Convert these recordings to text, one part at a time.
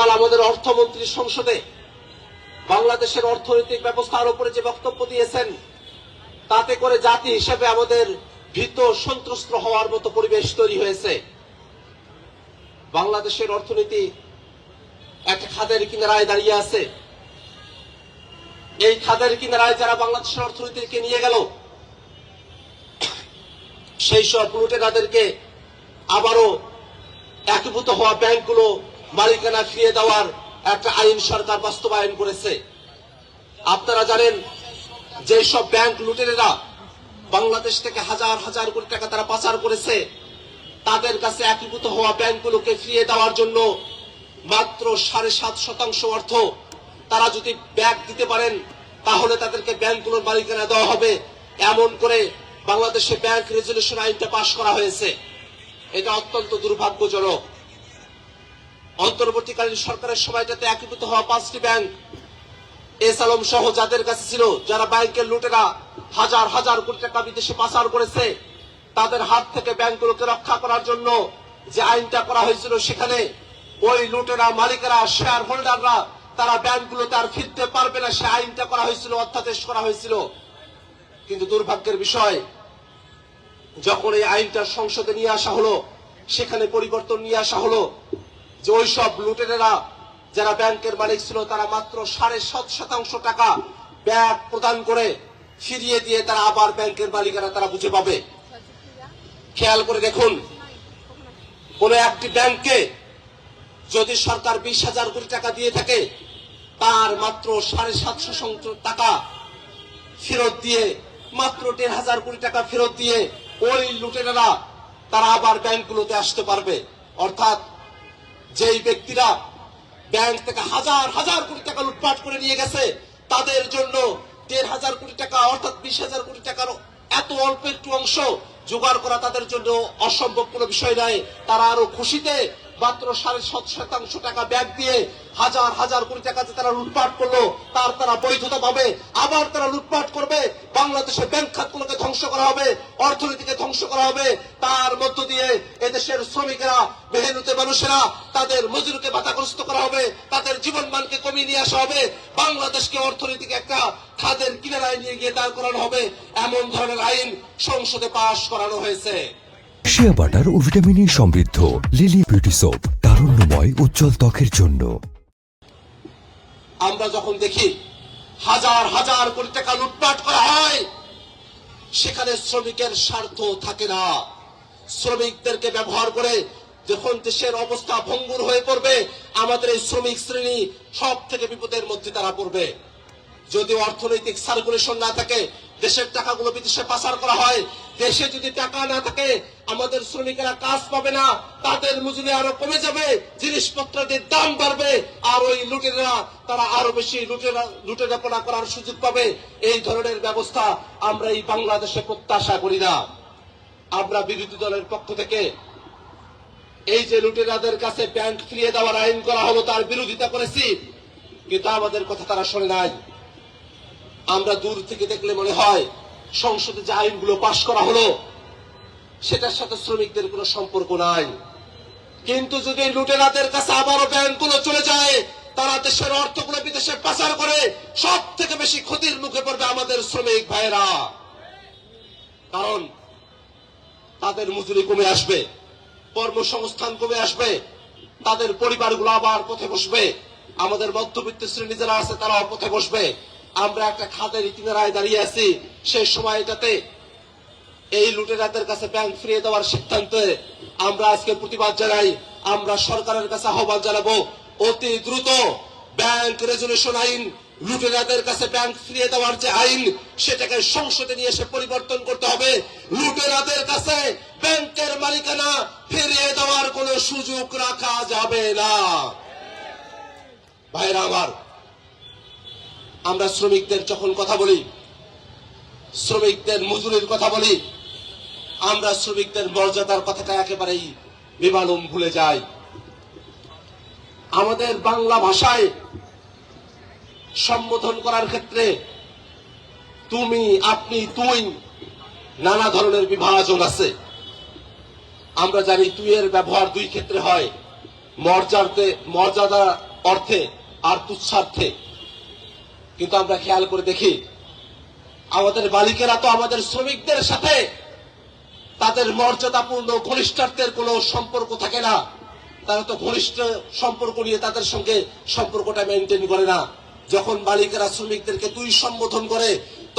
গতকাল আমাদের অর্থমন্ত্রী সংসদে বাংলাদেশের অর্থনৈতিক ব্যবস্থার উপরে যে বক্তব্য দিয়েছেন, তাতে করে জাতি হিসেবে আমাদের ভীত সন্ত্রস্ত হওয়ার মতো পরিবেশ তৈরি হয়েছে। বাংলাদেশের অর্থনীতি একটা খাদের কিনারায় দাঁড়িয়ে আছে। এই খাদের কিনারায় যারা বাংলাদেশের অর্থনীতিকে নিয়ে গেল, সেই সব লুটেরাদেরকে আবারও একীভূত হওয়া ব্যাংকগুলো মালিকানা ফিরিয়ে দেওয়ার একটা আইন সরকার বাস্তবায়ন করেছে। আপনারা জানেন, যে সব ব্যাংক লুটেরেরা বাংলাদেশ থেকে হাজার হাজার কোটি টাকা তারা পাচার করেছে, তাদের কাছে একীভূত হওয়া ব্যাংকগুলোকে ফিরিয়ে দেওয়ার জন্য মাত্র 7.5% অর্থ তারা যদি ব্যাংক দিতে পারেন, তাহলে তাদেরকে ব্যাংকগুলোর মালিকানা দেওয়া হবে। এমন করে বাংলাদেশে ব্যাংক রেজুলেশন আইনটা পাশ করা হয়েছে। এটা অত্যন্ত দুর্ভাগ্যজনক। অন্তর্বর্তীকালীন সরকারের সময়টাতে একীভূত হওয়া 5টি ব্যাংক, এস আলম সহ যাদের কাছে ছিল, যারা ব্যাংকের লুটেরা হাজার হাজার কোটি টাকা বিদেশে পাচার করেছে, তাদের হাত থেকে ব্যাংকগুলোকে রক্ষা করার জন্য যে আইনটা করা হয়েছিল, সেখানে ওই লুটেরা মালিকেরা, শেয়ার হোল্ডাররা তারা ব্যাংকগুলোতে আর ফিরতে পারবে না, সে আইনটা করা হয়েছিল, অধ্যাদেশ করা হয়েছিল। কিন্তু দুর্ভাগ্যের বিষয়, যখন এই আইনটা সংসদে নিয়ে আসা হলো, সেখানে পরিবর্তন নিয়ে আসা হলো যে ওই সব লুটেরেরা যারা ব্যাংকের মালিক ছিল, তারা মাত্র 7.5% টাকা ব্যাংক প্রদান করে ফিরিয়ে দিয়ে তারা আবার ব্যাংকের মালিকানা তারা বুঝে পাবে। খেয়াল করে দেখুন, কোন একটি ব্যাংকে যদি সরকার 20,000 কোটি টাকা দিয়ে থাকে, তার মাত্র 750 টাকা ফেরত দিয়ে, মাত্র 1,500 কোটি টাকা ফেরত দিয়ে ওই লুটেরারা তারা আবার ব্যাংকগুলোতে আসতে পারবে। অর্থাৎ যেই ব্যক্তিরা ব্যাংক থেকে হাজার হাজার কোটি টাকা লুটপাট করে নিয়ে গেছে, তাদের জন্য 1,500 কোটি টাকা অর্থাৎ 20,000 কোটি টাকার এত অল্প একটু অংশ জোগাড় করা তাদের জন্য অসম্ভব কোনো বিষয় নয়। তারা আরো খুশিতে মাত্র 7.5% টাকা ব্যাংক দিয়ে হাজার হাজার কোটি টাকা যে তারা লুটপাট করলো, তারা বৈধতা পাবে। আবার তারা লুটপাট করবে, বাংলাদেশের ব্যাংক খাতগুলোকে ধ্বংস করা হবে, অর্থনীতিকে ধ্বংস করা হবে। তার মধ্য দিয়ে এদেশের শ্রমিকেরা, মেহনতি মানুষেরা, তাদের মজুরিকে বাধাগ্রস্ত করা হবে, তাদের জীবনমানকে কমিয়ে নিয়ে আসা হবে, বাংলাদেশকে অর্থনীতিকে একটা খাদের কিনারায় নিয়ে গিয়ে দাঁড় করানো হবে। এমন ধরনের আইন সংসদে পাশ করানো হয়েছে। শিয়া বাটার ও ভিটামিন সমৃদ্ধ লিলি বিউটি সোপ, তারুণ্যময় উজ্জ্বল ত্বকের জন্য। আমরা যখন দেখি হাজার হাজার কোটি টাকা লুটপাট করা হয়, সেখানে শ্রমিকের স্বার্থ থাকে না। শ্রমিকদেরকে ব্যবহার করে যখন দেশের অবস্থা ভঙ্গুর হয়ে পড়বে, আমাদের এই শ্রমিক শ্রেণী সব থেকে বিপদের মধ্যে তারা পড়বে। যদি অর্থনৈতিক সার্কুলেশন না থাকে, দেশের টাকাগুলো বিদেশে পাচার করা হয়, দেশে যদি টাকা না থাকে, আমাদের শ্রমিকেরা কাজ পাবে না, তাদের মজুরি আরো কমে যাবে, জিনিসপত্রের দাম বাড়বে, আর ওই লুটেরা তারা আরো বেশি লুটেরাপনা করার সুযোগ পাবে। এই ধরনের ব্যবস্থা আমরা এই বাংলাদেশে প্রত্যাশা করি না। আমরা বিরোধী দলের পক্ষ থেকে এই যে লুটেরাদের কাছে ব্যাংক ফিরিয়ে দেওয়ার আইন করা হলো, তার বিরোধিতা করেছি, কিন্তু আমাদের কথা তারা শোনে নাই। আমরা দূর থেকে দেখলে মনে হয় সংসদে যে আইনগুলো পাশ করা হলো, সেটার সাথে শ্রমিকদের কোনো সম্পর্ক নাই। কিন্তু যদি লুটেরাদের কাছে আবারও ব্যাংকগুলো চলে যায়, তারা দেশের অর্থগুলো বিদেশে পাচার করে, সব থেকে বেশি ক্ষতির মুখে পড়বে আমাদের শ্রমিক ভাইয়েরা। কারণ তাদের মজুরি কমে আসবে, কর্মসংস্থান কমে আসবে, তাদের পরিবারগুলো আবার পথে বসবে, আমাদের মধ্যবিত্ত শ্রেণী যারা আছে তারাও পথে বসবে। আমরা একটা খাদের কিনারায় দাঁড়িয়ে আছি, সেই সময়টাতে এই লুটেরাদের কাছে ব্যাংক ফিরিয়ে দেওয়ার সিদ্ধান্তে আমরা আজকে প্রতিবাদ জানাই। আমরা সরকারের কাছে আহ্বান জানাবো, অতি দ্রুত ব্যাংক রেজুলেশন আইন, লুটেরাদের কাছে ব্যাংক ফিরিয়ে দেওয়ার যে আইন, সেটাকে সংসদে নিয়ে এসে পরিবর্তন করতে হবে। লুটেরাদের কাছে ব্যাংকের মালিকানা ফিরিয়ে দেওয়ার কোনো সুযোগ রাখা যাবে না। ভাইরা আমার, আমরা শ্রমিকদের যখন কথা বলি, শ্রমিকদের মজুরির কথা বলি, আমরা শ্রমিকদের মর্যাদার কথাটা একেবারেই বেমালুম ভুলে যাই। আমাদের বাংলা ভাষায় সম্বোধন করার ক্ষেত্রে তুমি, আপনি, তুই নানা ধরনের বিভাজন আছে। আমরা জানি তুই এর ব্যবহার দুই ক্ষেত্রে হয়, মর্যাদা অর্থে আর তুচ্ছার্থে। কিন্তু আমরা খেয়াল করে দেখি, আমাদের মালিকেরা তো আমাদের শ্রমিকদের সাথে তাদের মর্যাদাপূর্ণ ঘনিষ্ঠত্বের কোনো সম্পর্ক থাকে না। তারা তো ঘনিষ্ঠ সম্পর্ক নিয়ে তাদের সঙ্গে সম্পর্কটা মেনটেন করে না। যখন মালিকেরা শ্রমিকদেরকে তুই সম্বোধন করে,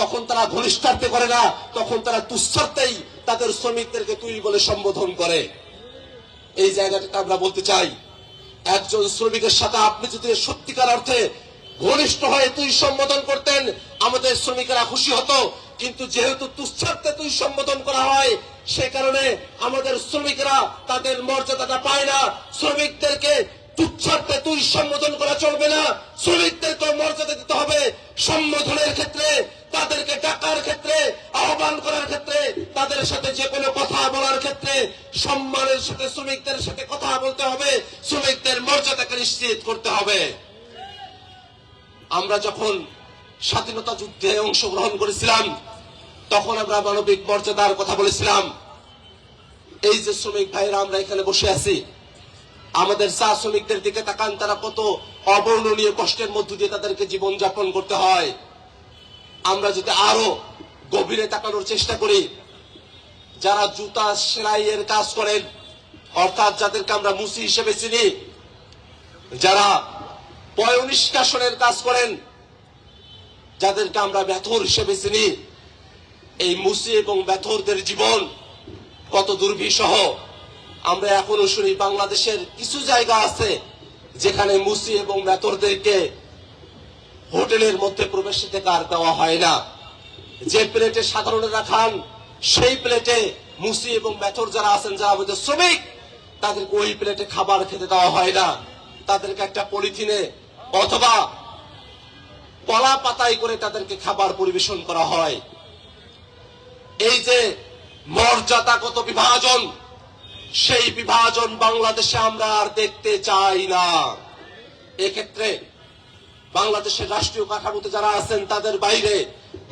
তখন তারা ঘনিষ্ঠত্বে করে না, তখন তারা তুচ্ছার্থেই তাদের শ্রমিকদেরকে তুই বলে সম্বোধন করে। এই জায়গাটাতে আমরা বলতে চাই, একজন শ্রমিকের সাথে আপনি যদি সত্যিকার অর্থে ঘনিষ্ঠ হয়ে তুই সম্বোধন করতেন, আমাদের শ্রমিকেরা খুশি হতো। কিন্তু যেহেতু তুচ্ছার্থে তুই সম্বোধন করা হয়, সে কারণে আমাদের শ্রমিকরা তাদের মর্যাদাটা পায় না। শ্রমিকদেরকে তুচ্ছার্থে তুই সম্বোধন করা চলবে না, শ্রমিকদেরকে মর্যাদা দিতে হবে। সম্বোধনের ক্ষেত্রে, তাদেরকে ডাকার ক্ষেত্রে, আহ্বান করার ক্ষেত্রে, তাদের সাথে যে কোনো কথা বলার ক্ষেত্রে সম্মানের সাথে শ্রমিকদের সাথে কথা বলতে হবে, শ্রমিকদের মর্যাদাকে নিশ্চিত করতে হবে। আমরা যখন স্বাধীনতা যুদ্ধে অংশগ্রহণ করেছিলাম, তখন আমরা মানবিক মর্যাদার কথা বলেছিলাম। এই যে শ্রমিক ভাইরা আমরা এখানে বসে আছি, আমাদের চা শ্রমিকদের দিকে তাকান, তারা কত অবর্ণনীয় কষ্টের মধ্য দিয়ে তাদেরকে জীবন যাপন করতে হয়। আমরা যদি আরো গভীরে তাকানোর চেষ্টা করি, যারা জুতা সেলাইয়ের কাজ করেন, অর্থাৎ যাদেরকে আমরা মুসি হিসেবে চিনি, যারা পয়ঃনিষ্কাশনের কাজ করেন, যাদেরকে আমরা বেথর হিসেবে চিনি, এই মুসি এবং বেথরদের জীবন কত দুর্বিষহ। আমরা এখনো শুনি বাংলাদেশের কিছু জায়গা আছে যেখানে মুসি এবং বেথরদেরকে হোটেলের মধ্যে প্রবেশাধিকার দেওয়া হয় না। যে প্লেটে সাধারণেরা খান, সেই প্লেটে মুসি এবং বেথর যারা আছেন, যারা আমাদের শ্রমিক, তাদেরকে ওই প্লেটে খাবার খেতে দেওয়া হয় না। তাদেরকে একটা পলিথিনে অথবা কলা পাতায় করে তাদেরকে খাবার পরিবেশন করা হয়। এই যে মর্যাদাগত বিভাজন, সেই বিভাজন বাংলাদেশে আমরা আর দেখতে চাই না। এক্ষেত্রে বাংলাদেশের রাষ্ট্রীয় কাঠামোতে যারা আছেন, তাদের বাইরে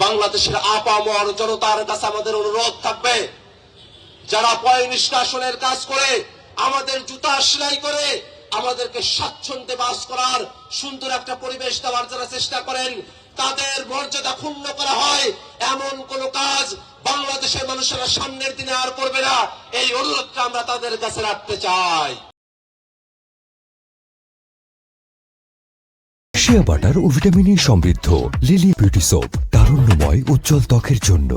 বাংলাদেশের আপামর জনতার কাছে আমাদের অনুরোধ থাকবে, যারা পয়ঃনিষ্কাশনের কাজ করে, আমাদের জুতা সেলাই করে, আমাদেরকে স্বাচ্ছন্দ্যে বাস করার সুন্দর একটা পরিবেশ দেওয়ার যারা চেষ্টা করেন, তাদের মর্যাদা ক্ষুণ্ণ করা হয়, এমন কোন কাজ বাংলাদেশের মানুষেরা সামনের দিনে আর করবে না। এই অনুরোধটা আমরা তাদের কাছে রাখতে চাই। শিয়া বাটার ও ভিটামিন ই সমৃদ্ধ লিলি বিউটি সোপ, তারুণ্যময় উজ্জ্বল ত্বকের জন্য।